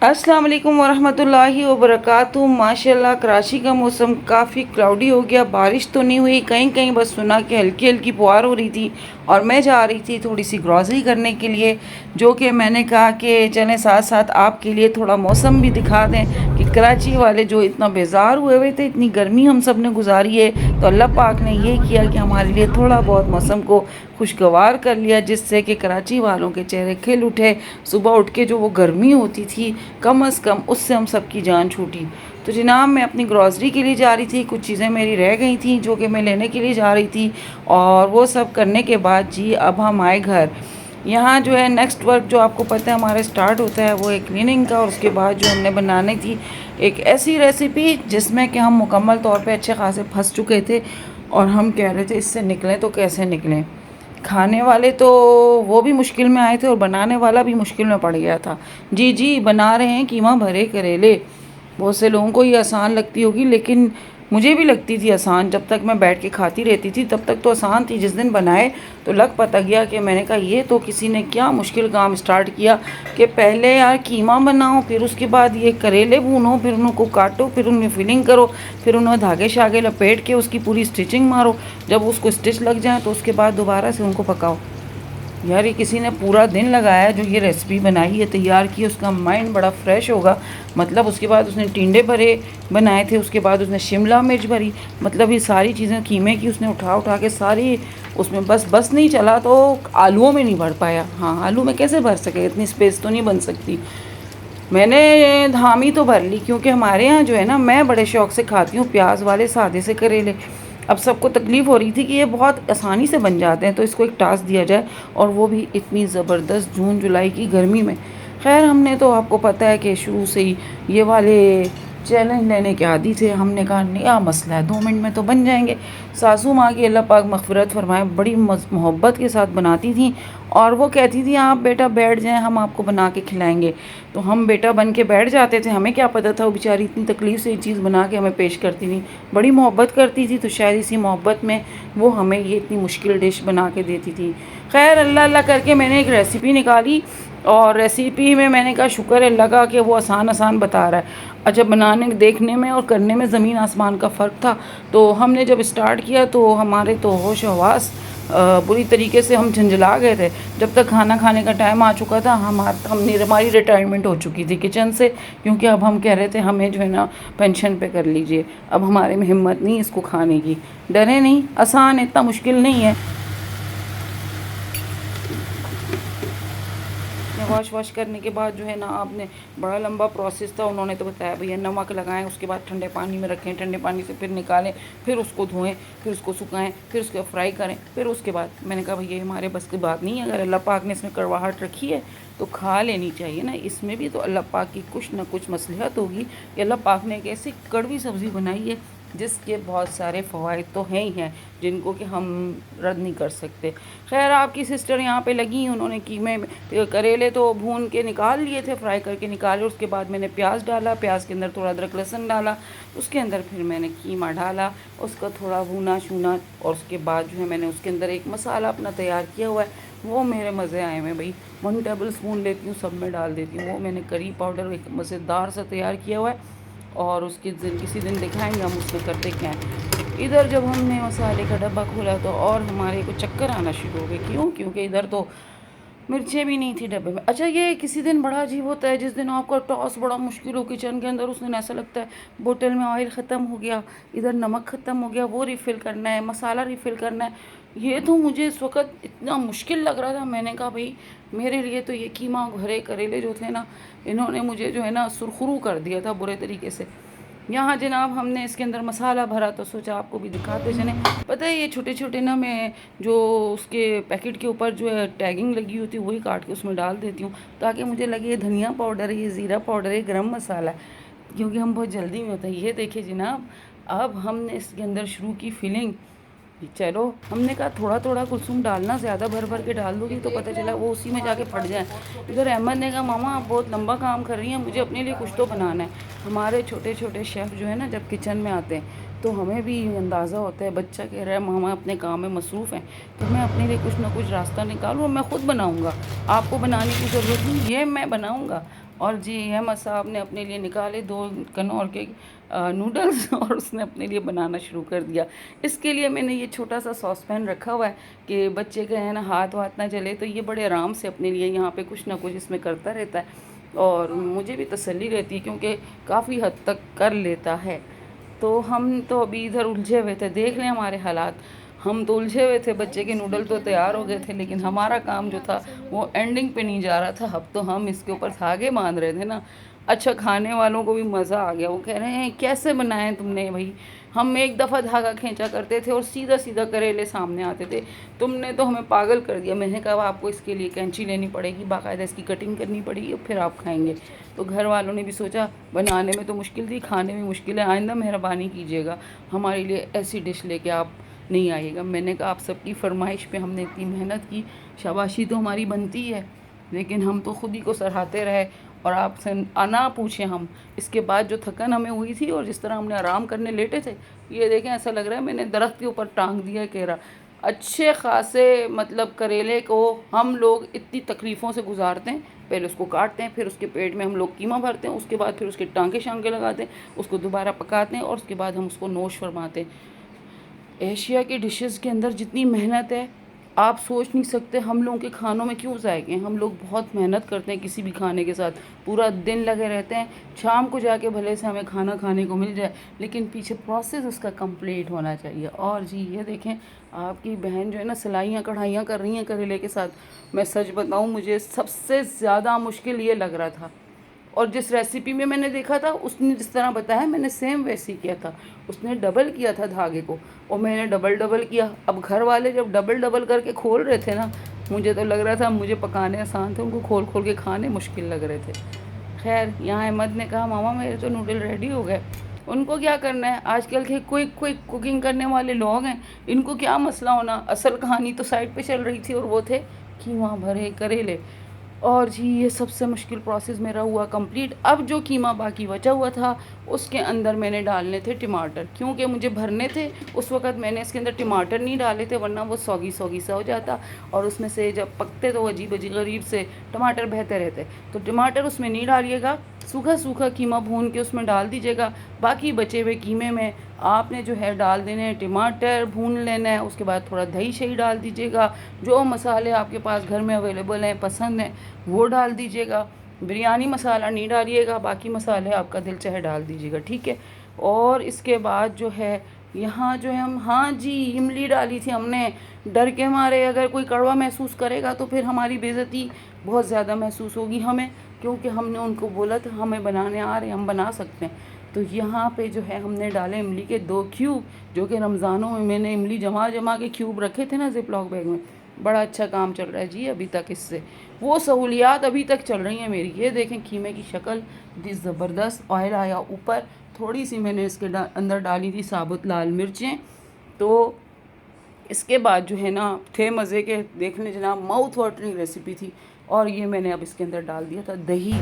अस्सलाम वालेकुम वरहमतुल्लाहि वबरकातुहू। माशाल्लाह कराची का मौसम काफ़ी क्लाउडी हो गया। बारिश तो नहीं हुई, कहीं कहीं बस सुना कि हल्की हल्की फुहार हो रही थी। और मैं जा रही थी थोड़ी सी ग्रॉसरी करने के लिए, जो कि मैंने कहा कि चलें साथ साथ आपके लिए थोड़ा मौसम भी दिखा दें कि कराची वाले जो इतना बेजार हुए हुए थे, इतनी गर्मी हम सब ने गुजारी है, तो अल्लाह पाक ने ये किया कि हमारे लिए थोड़ा बहुत मौसम को खुशगवार कर लिया, जिससे कि कराची वालों के चेहरे खिल उठे। सुबह उठ के जो वो गर्मी होती थी, कम अज़ कम उससे हम सब की जान छूटी। तो जनाब मैं अपनी ग्रॉसरी के लिए जा रही थी, कुछ चीज़ें मेरी रह गई थी जो कि मैं लेने के लिए जा रही थी। और वो सब करने के बाद जी अब हम आए घर। यहाँ जो है नेक्स्ट वर्क जो आपको पता है हमारा स्टार्ट होता है वो है क्लीनिंग का। और उसके बाद जो हमने बनानी थी एक ऐसी रेसिपी जिसमें कि हम मुकम्मल तौर पे अच्छे खासे फंस चुके थे, और हम कह रहे थे इससे निकलें तो कैसे निकलें। खाने वाले तो वो भी मुश्किल में आए थे और बनाने वाला भी मुश्किल में पड़ गया था। जी जी, बना रहे हैं कीमा भरे करेले। बहुत से लोगों को ये आसान लगती होगी, लेकिन मुझे भी लगती थी आसान। जब तक मैं बैठ के खाती रहती थी तब तक तो आसान थी। जिस दिन बनाए तो लग पता गया कि मैंने कहा ये तो किसी ने क्या मुश्किल काम स्टार्ट किया कि पहले यार कीमा बनाओ, फिर उसके बाद ये करेले भूनो, फिर उनको काटो, फिर उनमें फिलिंग करो, फिर उन्हें धागे शागे लपेट के उसकी पूरी स्टिचिंग मारो। जब उसको स्टिच लग जाए तो उसके बाद दोबारा से उनको पकाओ। यार ये किसी ने पूरा दिन लगाया जो ये रेसिपी बनाई है, तैयार की। उसका माइंड बड़ा फ्रेश होगा। मतलब उसके बाद उसने टिंडे भरे बनाए थे, उसके बाद उसने शिमला मिर्च भरी। मतलब ये सारी चीज़ें कीमे की उसने उठा उठा के सारी उसमें बस नहीं चला तो आलूओं में नहीं भर पाया। हाँ, आलू में कैसे भर सके, इतनी स्पेस तो नहीं बन सकती। मैंने धामी तो भर ली, क्योंकि हमारे यहाँ जो है ना, मैं बड़े शौक़ से खाती हूँ प्याज वाले सादे से करेले। अब सबको तकलीफ़ हो रही थी कि ये बहुत आसानी से बन जाते हैं, तो इसको एक टास्क दिया जाए, और वो भी इतनी ज़बरदस्त जून जुलाई की गर्मी में। खैर हमने तो आपको पता है कि शुरू से ही ये वाले चैलेंज लेने के आदी थे। हमने कहा नया मसला है, 2 मिनट में तो बन जाएंगे। सासू माँ की अल्लाह पाक मग़फ़िरत फरमाए बड़ी मोहब्बत के साथ बनाती थी, और वो कहती थी आप बेटा बैठ जाएं, हम आपको बना के खिलाएंगे। तो हम बेटा बन के बैठ जाते थे। हमें क्या पता था वो बेचारी इतनी तकलीफ़ से ये चीज़ बना के हमें पेश करती थी। बड़ी मोहब्बत करती थी, तो शायद इसी मोहब्बत में वो हमें ये इतनी मुश्किल डिश बना के देती थी। खैर अल्लाह अल्लाह करके मैंने एक रेसिपी निकाली, और रेसिपी में मैंने कहा शुक्र है अल्लाह का कि वो आसान आसान बता रहा है। अच्छा, बनाने देखने में और करने में ज़मीन आसमान का फ़र्क था। तो हमने जब स्टार्ट किया तो हमारे तो होश हवास बुरी तरीके से हम झंझला गए थे। जब तक खाना खाने का टाइम आ चुका था हमारी रिटायरमेंट हो चुकी थी किचन से, क्योंकि अब हम कह रहे थे हमें जो है ना पेंशन पे कर लीजिए। अब हमारे में हिम्मत नहीं इसको खाने की। डरे नहीं, आसान, इतना मुश्किल नहीं है। वॉश करने के बाद जो है ना, आपने बड़ा लंबा प्रोसेस था। उन्होंने तो बताया भैया नमक लगाएं, उसके बाद ठंडे पानी में रखें, ठंडे पानी से फिर निकालें, फिर उसको धोएं, फिर उसको सुखाएं, फिर उसको फ्राई करें, फिर उसके बाद मैंने कहा भैया हमारे बस की बात नहीं है। अगर अल्लाह पाक ने इसमें कड़वाहट रखी है तो खा लेनी चाहिए ना। इसमें भी तो अल्लाह पाक की कुछ ना कुछ मसलहत होगी कि अल्लाह पाक ने एक ऐसी कड़वी सब्ज़ी बनाई है जिसके बहुत सारे फ़वाइद तो हैं ही हैं, जिनको कि हम रद्द नहीं कर सकते। खैर आपकी सिस्टर यहाँ पे लगी, उन्होंने कीमे करेले तो भून के निकाल लिए थे, फ्राई करके निकाले। उसके बाद मैंने प्याज डाला, प्याज के अंदर थोड़ा अदरक लहसुन डाला, उसके अंदर फिर मैंने कीमा डाला, उसका थोड़ा भुना शूना, और उसके बाद जो है मैंने उसके अंदर एक मसाला अपना तैयार किया हुआ है। वो मेरे मज़े आए हैं भाई। 1 टेबल स्पून लेती हूँ, सब में डाल देती हूँ। वो मैंने करी पाउडर एक मज़ेदार सा तैयार किया हुआ है, और उसके दिन किसी दिन दिखाएंगे हम उसमें करते क्या है। इधर जब हमने मसाले का डब्बा खोला तो और हमारे को चक्कर आना शुरू हो गए। क्यों? क्योंकि इधर तो मिर्चें भी नहीं थी डब्बे में। अच्छा, ये किसी दिन बड़ा अजीब होता है, जिस दिन आपका टॉस बड़ा मुश्किल हो किचन के अंदर, उस दिन ऐसा लगता है बोतल में ऑयल ख़त्म हो गया, इधर नमक ख़त्म हो गया, वो रिफ़िल करना है, मसाला रिफ़िल करना है। ये तो मुझे इस वक्त इतना मुश्किल लग रहा था। मैंने कहा भाई मेरे लिए तो ये कीमा भरे करेले जो थे ना, इन्होंने मुझे जो है ना सुरखुरू कर दिया था बुरे तरीके से। यहाँ जनाब हमने इसके अंदर मसाला भरा, तो सोचा आपको भी दिखाते चलें। पता है ये छोटे छोटे ना, मैं जो उसके पैकेट के ऊपर जो है टैगिंग लगी होती है वही काट के उसमें डाल देती हूँ, ताकि मुझे लगे ये धनिया पाउडर है, ये ज़ीरा पाउडर है, गरम मसाला है, क्योंकि हम बहुत जल्दी में होता है। ये देखिए जनाब, अब हमने इसके अंदर शुरू की फिलिंग। चलो हमने कहा थोड़ा थोड़ा कुलसुम डालना, ज़्यादा भर भर के डाल दूँगी तो पता चला वो उसी में जाके फट जाए। इधर अहमद ने कहा मामा आप बहुत लंबा काम कर रही हैं, मुझे अपने लिए कुछ तो बनाना है। हमारे छोटे छोटे शेफ़ जो है ना, जब किचन में आते हैं तो हमें भी अंदाज़ा होता है, बच्चा कह रहा है मामा अपने काम में मसरूफ़ हैं, तो मैं अपने लिए कुछ ना कुछ रास्ता निकालूँ और मैं ख़ुद बनाऊँगा। आपको बनाने की ज़रूरत नहीं, ये मैं बनाऊँगा। और जी अहमद साहब ने अपने लिए निकाले 2 कनौर के नूडल्स और उसने अपने लिए बनाना शुरू कर दिया। इसके लिए मैंने ये छोटा सा सॉस पैन रखा हुआ है कि बच्चे के है ना हाथ वाथ ना जले, तो ये बड़े आराम से अपने लिए यहाँ पे कुछ ना कुछ इसमें करता रहता है और मुझे भी तसल्ली रहती है क्योंकि काफ़ी हद तक कर लेता है। तो हम तो अभी इधर उलझे हुए थे, देख लें हमारे हालात। हम तो उलझे हुए थे, बच्चे के नूडल तो तैयार हो गए थे, लेकिन हमारा काम जो था वो एंडिंग पे नहीं जा रहा था। अब तो हम इसके ऊपर धागे बांध रहे थे ना। अच्छा, खाने वालों को भी मज़ा आ गया, वो कह रहे हैं कैसे बनाए तुमने भाई। हम एक दफ़ा धागा खींचा करते थे और सीधा सीधा करेले सामने आते थे, तुमने तो हमें पागल कर दिया। मैंने कहा आपको इसके लिए कैंची लेनी पड़ेगी, बाकायदा इसकी कटिंग करनी पड़ेगी, फिर आप खाएंगे। तो घर वालों ने भी सोचा बनाने में तो मुश्किल थी, खाने में मुश्किल है, आइंदा मेहरबानी कीजिएगा, हमारे लिए ऐसी डिश लेके आप नहीं आइएगा। मैंने कहा आप सबकी फरमाइश पे हमने इतनी मेहनत की, शाबाशी तो हमारी बनती है, लेकिन हम तो खुद ही को सराहते रहे और आपसे ना पूछें हम। इसके बाद जो थकन हमें हुई थी और जिस तरह हमने आराम करने लेटे थे, ये देखें ऐसा लग रहा है मैंने दरख्त के ऊपर टांग दिया है केरा। अच्छे खासे मतलब करेले को हम लोग इतनी तकलीफ़ों से गुजारते हैं। पहले उसको काटते हैं, फिर उसके पेट में हम लोग कीमा भरते हैं, उसके बाद फिर उसके टांके शांके लगाते हैं, उसको दोबारा पकाते हैं और उसके बाद हम उसको नोश फरमाते हैं। एशिया की डिशेस के अंदर जितनी मेहनत है आप सोच नहीं सकते। हम लोगों के खानों में क्यों जाएंगे, हम लोग बहुत मेहनत करते हैं किसी भी खाने के साथ, पूरा दिन लगे रहते हैं। शाम को जाके भले से हमें खाना खाने को मिल जाए, लेकिन पीछे प्रोसेस उसका कंप्लीट होना चाहिए। और जी ये देखें आपकी बहन जो है ना सिलाइयाँ कढ़ाइयाँ कर रही हैं करेले के साथ। मैं सच बताऊँ, मुझे सबसे ज़्यादा मुश्किल ये लग रहा था, और जिस रेसिपी में मैंने देखा था उसने जिस तरह बताया मैंने सेम वैसे ही किया था। उसने डबल किया था धागे को और मैंने डबल डबल किया। अब घर वाले जब डबल डबल करके खोल रहे थे ना, मुझे तो लग रहा था मुझे पकाने आसान थे, उनको खोल खोल के खाने मुश्किल लग रहे थे। खैर यहाँ अहमद ने कहा मामा मेरे तो नूडल रेडी हो गए। उनको क्या करना है, आजकल के क्विक क्विक कुकिंग करने वाले लोग हैं, इनको क्या मसला होना। असल कहानी तो साइड पे चल रही थी और वो थे कीमा भरे करेले। और जी ये सबसे मुश्किल प्रोसेस मेरा हुआ कंप्लीट। अब जो कीमा बाकी बचा हुआ था उसके अंदर मैंने डालने थे टमाटर, क्योंकि मुझे भरने थे। उस वक़्त मैंने इसके अंदर टमाटर नहीं डाले थे, वरना वो सौगी सौगी सा हो जाता और उसमें से जब पकते तो अजीब अजीब गरीब से टमाटर बहते रहते। तो टमाटर उसमें नहीं डालिएगा, सूखा सूखा कीमा भून के उसमें डाल दीजिएगा। बाकी बचे हुए कीमे में आपने जो है डाल देने हैं टमाटर, भून लेना है। उसके बाद थोड़ा दही शही डाल दीजिएगा, जो मसाले आपके पास घर में अवेलेबल हैं पसंद हैं वो डाल दीजिएगा। बिरयानी मसाला नहीं डालिएगा, बाकी मसाले आपका दिल चाहे डाल दीजिएगा, ठीक है। और इसके बाद जो है यहाँ जो है हम, हाँ जी इमली डाली थी हमने, डर के मारे अगर कोई कड़वा महसूस करेगा तो फिर हमारी बेइज्जती बहुत ज़्यादा महसूस होगी हमें, क्योंकि हमने उनको बोला था हमें बनाने आ रहे हम बना सकते हैं। तो यहाँ पे जो है हमने डाले इमली के 2 क्यूब, जो कि रमज़ानों में मैंने इमली जमा जमा के क्यूब रखे थे ना ज़िप-लॉक बैग में। बड़ा अच्छा काम चल रहा है जी अभी तक, इससे वो सहूलियात अभी तक चल रही हैं मेरी। ये देखें कीमे की शक्ल कितनी ज़बरदस्त, ऑयल आया ऊपर। थोड़ी सी मैंने इसके अंदर डाली थी साबुत लाल मिर्चें। तो इसके बाद जो है ना थे मज़े के, देखने जनाब माउथ वाटरिंग रेसिपी थी। और ये मैंने अब इसके अंदर डाल दिया था दही।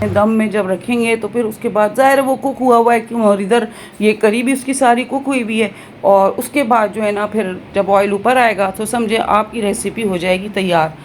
दम में जब रखेंगे तो फिर उसके बाद ज़ाहिर है वो कुक हुआ हुआ है क्यों, और इधर ये करी भी उसकी सारी कुक हुई भी है। और उसके बाद जो है ना फिर जब ऑयल ऊपर आएगा तो समझे आपकी रेसिपी हो जाएगी तैयार।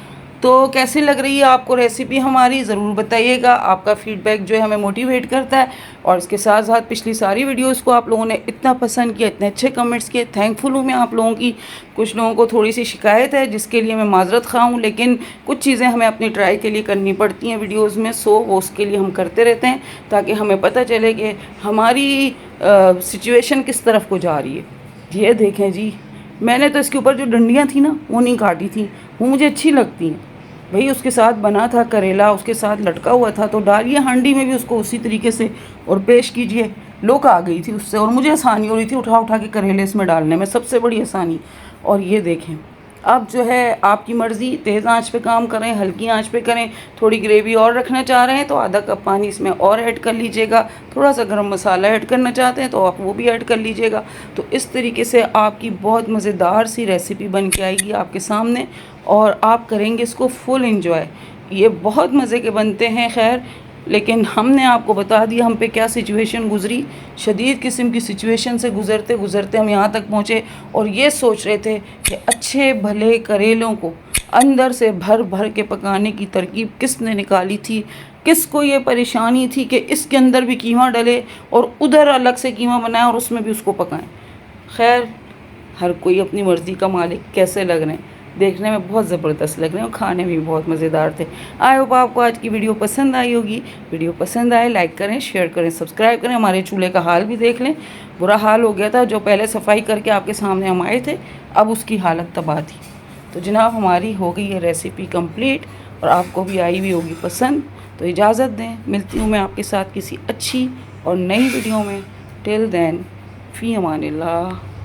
तो कैसी लग रही है आपको रेसिपी हमारी, ज़रूर बताइएगा। आपका फीडबैक जो है हमें मोटिवेट करता है। और इसके साथ साथ पिछली सारी वीडियोस को आप लोगों ने इतना पसंद किया, इतने अच्छे कमेंट्स किए, थैंकफुल हूँ मैं आप लोगों की। कुछ लोगों को थोड़ी सी शिकायत है जिसके लिए मैं माजरत खा हूँ, लेकिन कुछ चीज़ें हमें अपनी ट्राई के लिए करनी पड़ती हैं वीडियोज़ में, सो वो उसके लिए हम करते रहते हैं ताकि हमें पता चले कि हमारी सिचुएशन किस तरफ को जा रही है। ये देखें जी, मैंने तो इसके ऊपर जो डंडियाँ थी ना वो नहीं काटी थी, वो मुझे अच्छी लगती हैं भाई। उसके साथ बना था करेला, उसके साथ लटका हुआ था, तो डालिए हांडी में भी उसको उसी तरीके से और पेश कीजिए। लोग आ गई थी उससे और मुझे आसानी हो रही थी उठा उठा के करेले इसमें डालने में, सबसे बड़ी आसानी। और ये देखें अब जो है आपकी मर्ज़ी, तेज़ आंच पे काम करें, हल्की आंच पे करें। थोड़ी ग्रेवी और रखना चाह रहे हैं तो आधा कप पानी इसमें और ऐड कर लीजिएगा। थोड़ा सा गरम मसाला ऐड करना चाहते हैं तो आप वो भी ऐड कर लीजिएगा। तो इस तरीके से आपकी बहुत मज़ेदार सी रेसिपी बन के आएगी आपके सामने और आप करेंगे इसको फुल इंजॉय। ये बहुत मज़े के बनते हैं। खैर लेकिन हमने आपको बता दिया हम पे क्या सिचुएशन गुजरी। शदीद किस्म की सिचुएशन से गुज़रते गुज़रते हम यहाँ तक पहुँचे और ये सोच रहे थे कि अच्छे भले करेलों को अंदर से भर भर के पकाने की तरकीब किसने निकाली थी, किसको ये परेशानी थी कि इसके अंदर भी कीमा डले और उधर अलग से कीमा बनाएं और उसमें भी उसको पकाएं। खैर, हर कोई अपनी मर्ज़ी का मालिक। कैसे लग रहे हैं? देखने में बहुत ज़बरदस्त लग रहे हैं और खाने में भी बहुत मज़ेदार थे। आई होप आपको आज की वीडियो पसंद आई होगी। वीडियो पसंद आए लाइक करें, शेयर करें, सब्सक्राइब करें। हमारे चूल्हे का हाल भी देख लें, बुरा हाल हो गया था। जो पहले सफाई करके आपके सामने हम आए थे, अब उसकी हालत तबाह थी। तो जनाब, हमारी हो गई है रेसिपी कंप्लीट और आपको भी आई हुई होगी पसंद। तो इजाज़त दें, मिलती हूँ मैं आपके साथ किसी अच्छी और नई वीडियो में। टिल देन, फ़ी अमानिल्लाह।